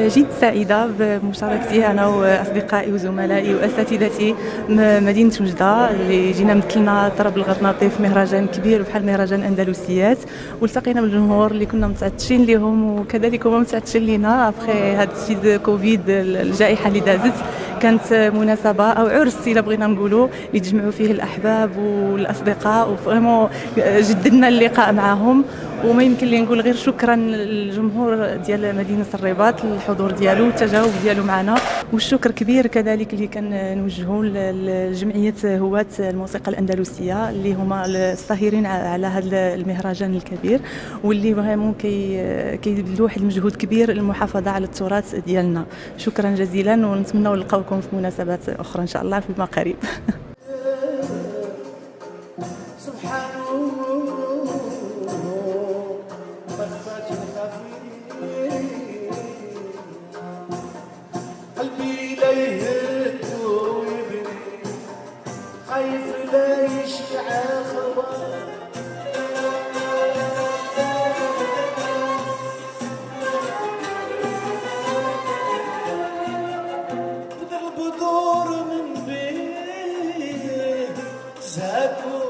جد سعيدة بمشاركتي أنا وأصدقائي وزملائي وأساتذتي مدينة وجدة اللي جينا مثلنا طرب الغرناطي في مهرجان كبير بحال مهرجان أندلسيات، والتقينا بالجمهور اللي كنا متعطشين لهم وكذلك هما متعطشين لينا ابخي هاد الشيء كوفيد الجائحة اللي دازت. كانت مناسبة أو عرس إلا بغينا نقولوا اللي تجمعوا فيه الأحباب والأصدقاء، وفريمون جددنا اللقاء معهم. وما يمكن لي نقول غير شكرا للجمهور ديال مدينه الرباط الحضور ديالو والتجاوب ديالو معنا، والشكر كبير كذلك اللي كنوجهوا لجمعيه هواة الموسيقى الاندلسيه اللي هما الساهرين على هذا المهرجان الكبير، واللي فريمون كيبذلوا واحد المجهود كبير للمحافظه على التراث ديالنا. شكرا جزيلا، ونتمنى نلقاوكم في مناسبات اخرى ان شاء الله فيما قريب. قلبي لا يهد ويبني خايف لا يشبع خبر بدر البذور من بيه زهد